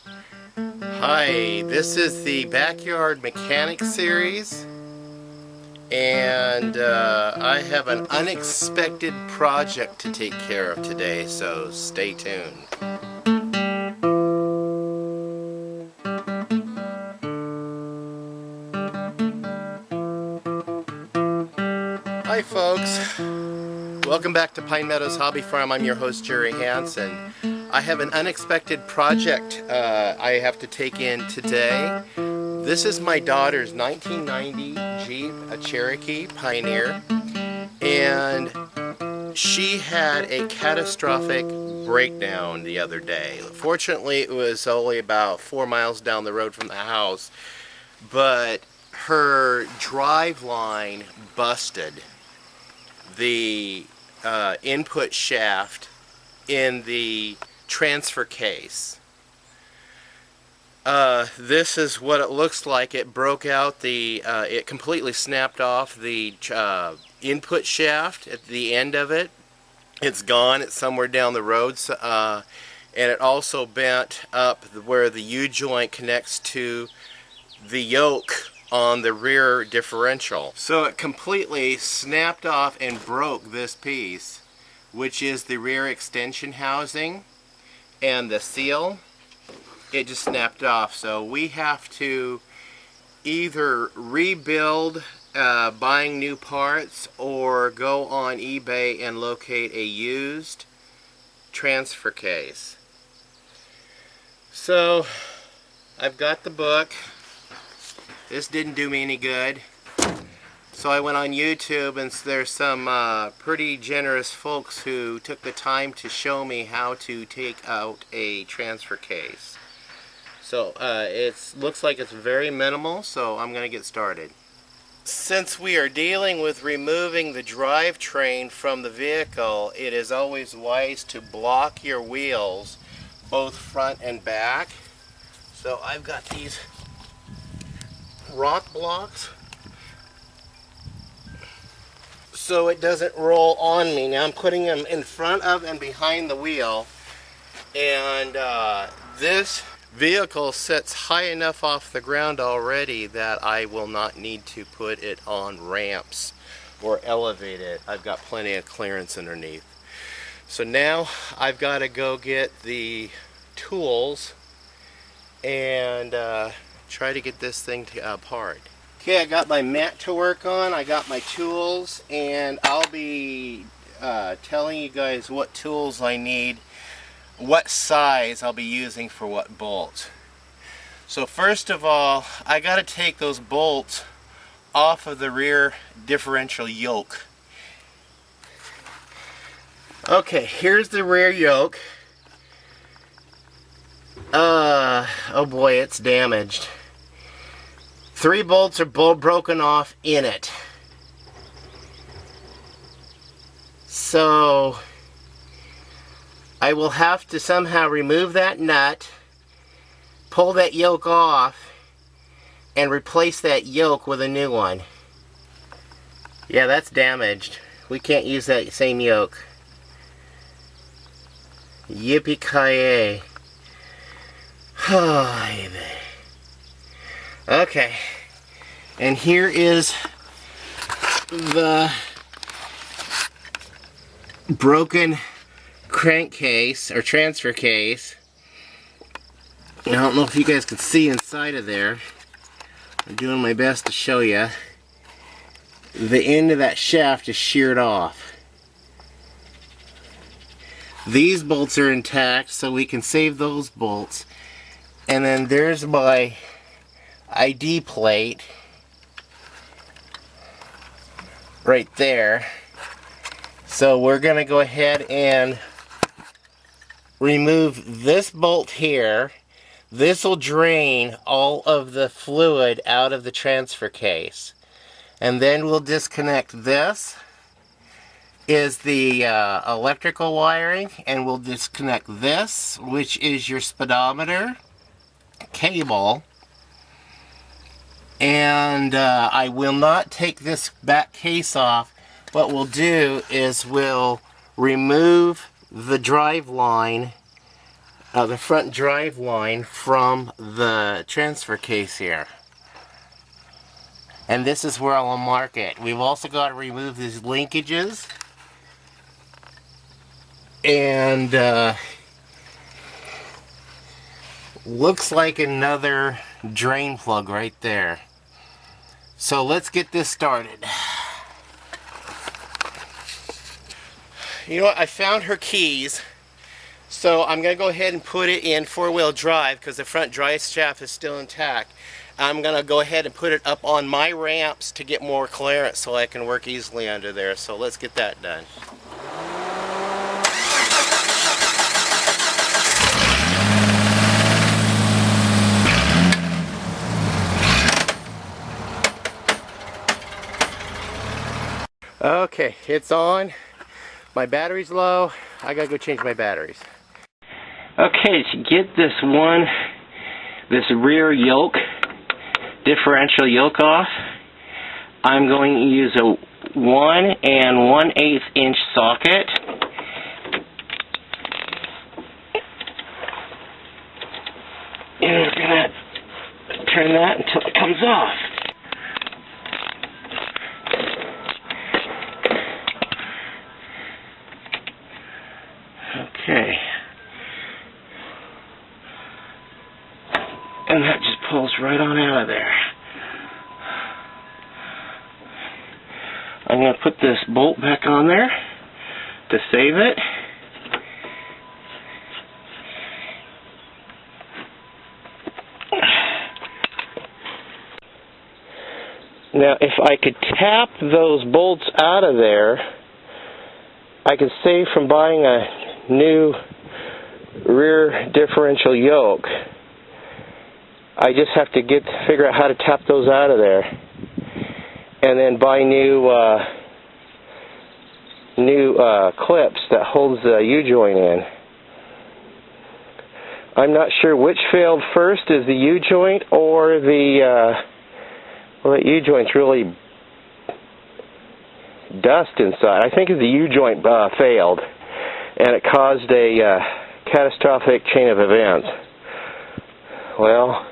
Hi, this is the Backyard Mechanic series, and I have an unexpected project to take care of today, so stay tuned. Hi folks, welcome back to Pine Meadows Hobby Farm. I'm your host Jerry Hansen. I have an unexpected project I have to take in today. This is my daughter's 1990 Jeep Cherokee Pioneer, and she had a catastrophic breakdown the other day. Fortunately, it was only about 4 miles down the road from the house, but her drive line busted. The input shaft in the transfer case. This is what it looks like. It broke out it completely snapped off the input shaft at the end of it. It's gone. It's somewhere down the road. And it also bent up where the U-joint connects to the yoke on the rear differential. So it completely snapped off and broke this piece, which is the rear extension housing and the seal. It just snapped off. So we have to either rebuild buying new parts or go on eBay and locate a used transfer case. So I've got the book. This didn't do me any good. So I went on YouTube, and there's some pretty generous folks who took the time to show me how to take out a transfer case. So it looks like it's very minimal, so I'm going to get started. Since we are dealing with removing the drivetrain from the vehicle, it is always wise to block your wheels, both front and back. So I've got these rock blocks so it doesn't roll on me. Now I'm putting them in front of and behind the wheel, and this vehicle sits high enough off the ground already that I will not need to put it on ramps or elevate it. I've got plenty of clearance underneath. So now I've got to go get the tools and try to get this thing apart. Okay, I got my mat to work on, I got my tools, and I'll be telling you guys what tools I need, what size I'll be using for what bolts. So first of all, I got to take those bolts off of the rear differential yoke. Okay, here's the rear yoke. Oh boy, it's damaged. 3 bolts are broken off in it. So I will have to somehow remove that nut, pull that yoke off, and replace that yoke with a new one. Yeah, that's damaged. We can't use that same yoke. Yippee-ki-yay. Okay, and here is the broken crankcase or transfer case. I don't know if you guys can see inside of there. I'm doing my best to show you. The end of that shaft is sheared off. These bolts are intact, so we can save those bolts. And then there's my ID plate right there. So we're going to go ahead and remove this bolt here. This will drain all of the fluid out of the transfer case. And then we'll disconnect this. Is the electrical wiring, and we'll disconnect this, which is your speedometer cable. And I will not take this back case off. What we'll do is we'll remove the drive line the front drive line from the transfer case here. And this is where I'll mark it. We've also got to remove these linkages. And looks like another drain plug right there. So let's get this started. You know what? I found her keys. So I'm going to go ahead and put it in four-wheel drive because the front drive shaft is still intact. I'm going to go ahead and put it up on my ramps to get more clearance so I can work easily under there. So let's get that done. Okay, it's on. My battery's low. I gotta go change my batteries. Okay, to get this rear yoke, differential yoke off, I'm going to use a 1 1/8 inch socket. And we're gonna turn that until it comes off. Okay. And that just pulls right on out of there. I'm going to put this bolt back on there to save it. Now, if I could tap those bolts out of there, I could save from buying a new rear differential yoke. I just have to figure out how to tap those out of there, and then buy new clips that holds the U-joint in. I'm not sure which failed first, is the U-joint or the well, the U-joint's really dust inside. I think the U-joint failed, and it caused a catastrophic chain of events. Well,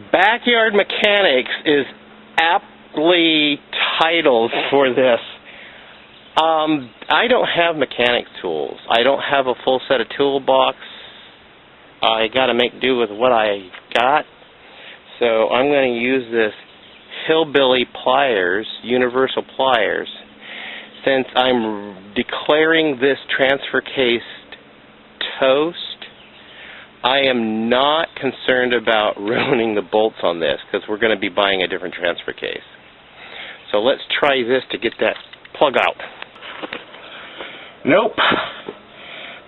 Backyard Mechanics is aptly titled for this. I don't have mechanics tools. I don't have a full set of toolbox. I got to make do with what I got. So I'm going to use this hillbilly pliers, universal pliers. Since I'm declaring this transfer case toast, I am not concerned about ruining the bolts on this because we're going to be buying a different transfer case. So let's try this to get that plug out. Nope.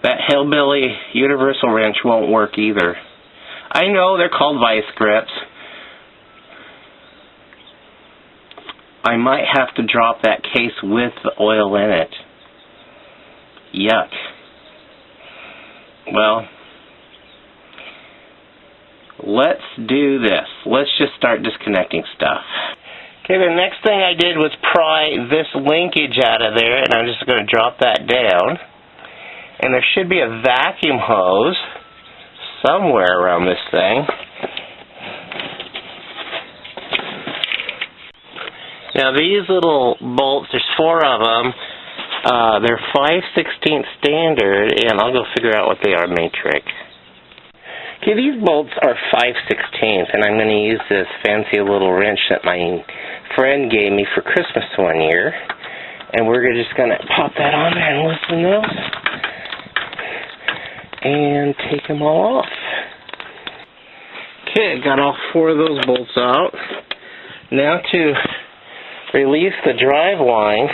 That hillbilly universal wrench won't work either. I know they're called vice grips. I might have to drop that case with the oil in it. Yuck. Well, let's do this. Let's just start disconnecting stuff. Okay, the next thing I did was pry this linkage out of there, and I'm just going to drop that down. And there should be a vacuum hose somewhere around this thing. Now these little bolts, there's 4 of them. They're 5/16 standard, and I'll go figure out what they are matrix. Okay, these bolts are 5/16, and I'm going to use this fancy little wrench that my friend gave me for Christmas one year. And we're just going to pop that on there and loosen those. And take them all off. Okay, got all 4 of those bolts out. Now to release the drive line,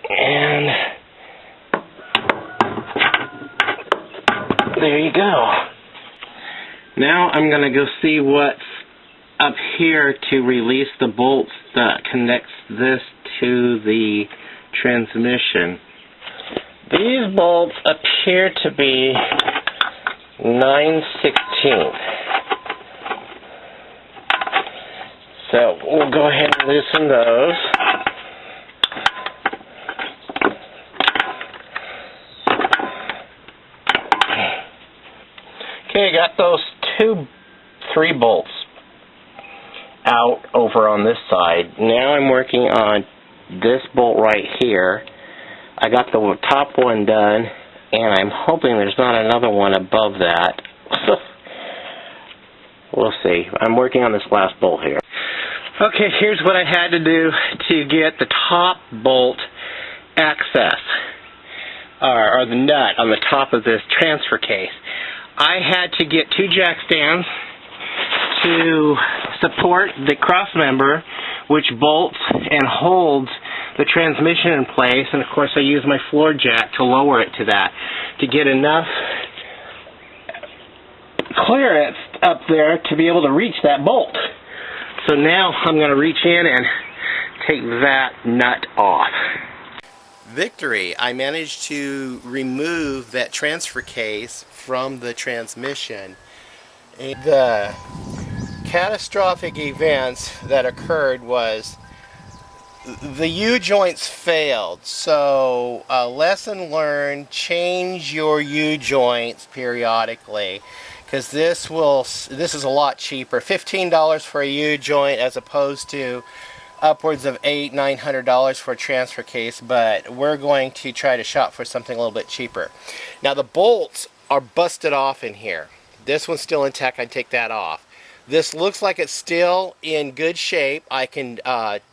and there you go. Now I'm going to go see what's up here to release the bolts that connects this to the transmission. These bolts appear to be 9/16. So we'll go ahead and loosen those. Okay, got those 3 bolts out over on this side. Now I'm working on this bolt right here. I got the top one done, and I'm hoping there's not another one above that. We'll see. I'm working on this last bolt here. Okay, here's what I had to do to get the top bolt access, or the nut on the top of this transfer case. I had to get 2 jack stands to support the cross member, which bolts and holds the transmission in place, and of course I use my floor jack to lower it to that, to get enough clearance up there to be able to reach that bolt. So now I'm going to reach in and take that nut off. Victory! I managed to remove that transfer case from the transmission. The catastrophic events that occurred was the U-joints failed. So lesson learned, change your U-joints periodically, because this is a lot cheaper. $15 for a U-joint as opposed to upwards of $800–900 for a transfer case, but we're going to try to shop for something a little bit cheaper. Now the bolts are busted off in here. This one's still intact. I take that off. This looks like it's still in good shape. I can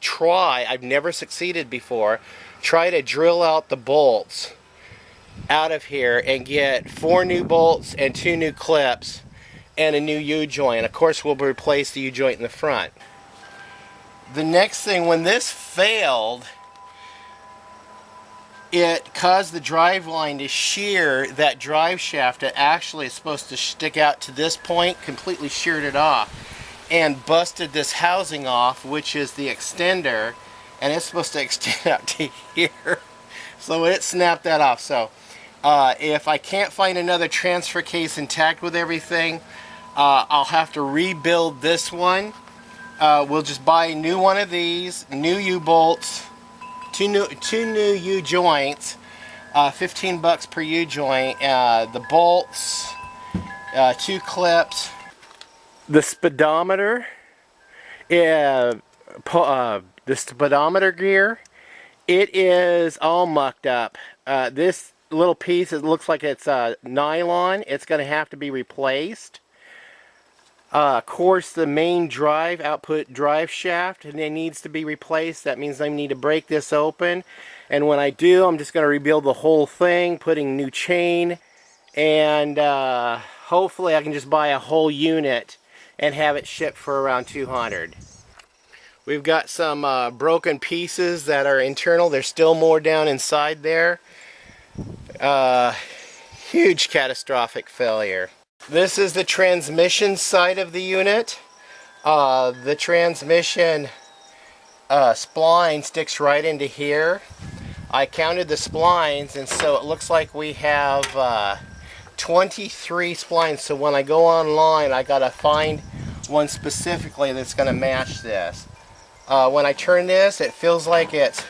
try, I've never succeeded before, try to drill out the bolts out of here and get 4 new bolts and 2 new clips and a new U-joint. Of course we'll replace the U-joint in the front. The next thing, when this failed, it caused the drive line to shear that drive shaft that actually is supposed to stick out to this point, completely sheared it off and busted this housing off, which is the extender, and it's supposed to extend out to here. So it snapped that off. So if I can't find another transfer case intact with everything, I'll have to rebuild this one. We'll just buy a new one of these, new U-bolts, two new U-joints, $15 per U-joint, the bolts, 2 clips. The speedometer, the speedometer gear, it is all mucked up. This little piece, it looks like it's nylon. It's going to have to be replaced. Of course, the main drive, output drive shaft, and it needs to be replaced. That means I need to break this open. And when I do, I'm just going to rebuild the whole thing, putting new chain, and hopefully I can just buy a whole unit and have it shipped for around $200. We've got some broken pieces that are internal. There's still more down inside there. Huge catastrophic failure. This is the transmission side of the unit. The transmission spline sticks right into here. I counted the splines, and so it looks like we have 23 splines. So when I go online, I gotta find one specifically that's gonna match this. When I turn this, it feels like it's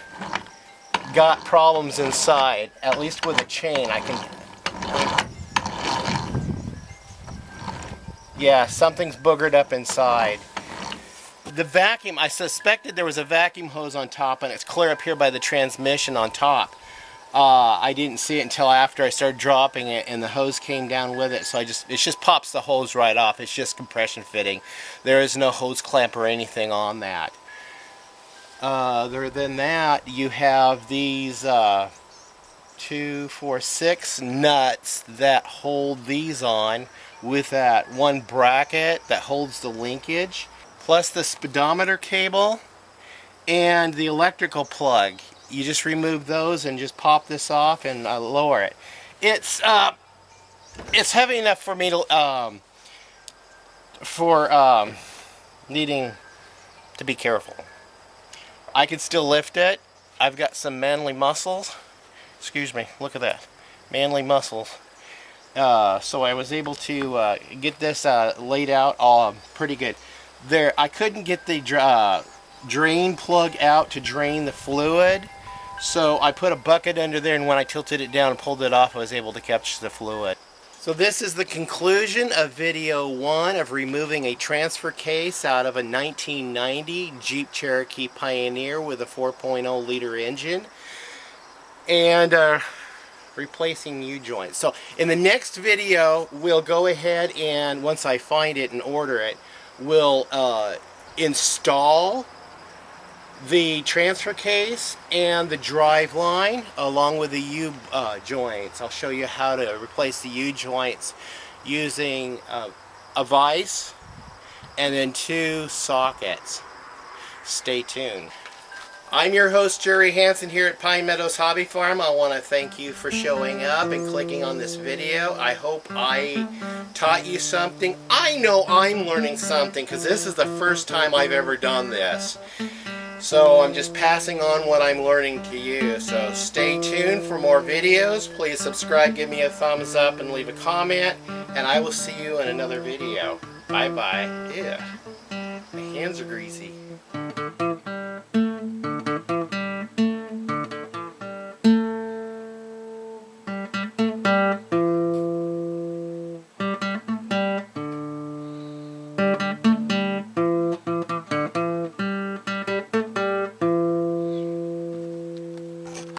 got problems inside, at least with a chain. I can... Yeah, something's boogered up inside. The vacuum, I suspected there was a vacuum hose on top, and it's clear up here by the transmission on top. I didn't see it until after I started dropping it, and the hose came down with it, so it just pops the hose right off. It's just compression fitting. There is no hose clamp or anything on that. Other than that, you have these 2, 4, 6 nuts that hold these on, with that one bracket that holds the linkage, plus the speedometer cable and the electrical plug. You just remove those and just pop this off and lower it. It's heavy enough for me to needing to be careful. I can still lift it. I've got some manly muscles. Excuse me, look at that. Manly muscles. So I was able to get this laid out pretty good. There, I couldn't get the drain plug out to drain the fluid, so I put a bucket under there, and when I tilted it down and pulled it off, I was able to catch the fluid. So this is the conclusion of video 1 of removing a transfer case out of a 1990 Jeep Cherokee Pioneer with a 4.0 liter engine and replacing U-joints. So in the next video we'll go ahead and, once I find it and order it, we'll install the transfer case and the drive line along with the U-joints. I'll show you how to replace the U-joints using a vise and then 2 sockets. Stay tuned. I'm your host, Jerry Hansen, here at Pine Meadows Hobby Farm. I want to thank you for showing up and clicking on this video. I hope I taught you something. I know I'm learning something because this is the first time I've ever done this. So I'm just passing on what I'm learning to you. So stay tuned for more videos. Please subscribe, give me a thumbs up, and leave a comment. And I will see you in another video. Bye-bye. Yeah, my hands are greasy.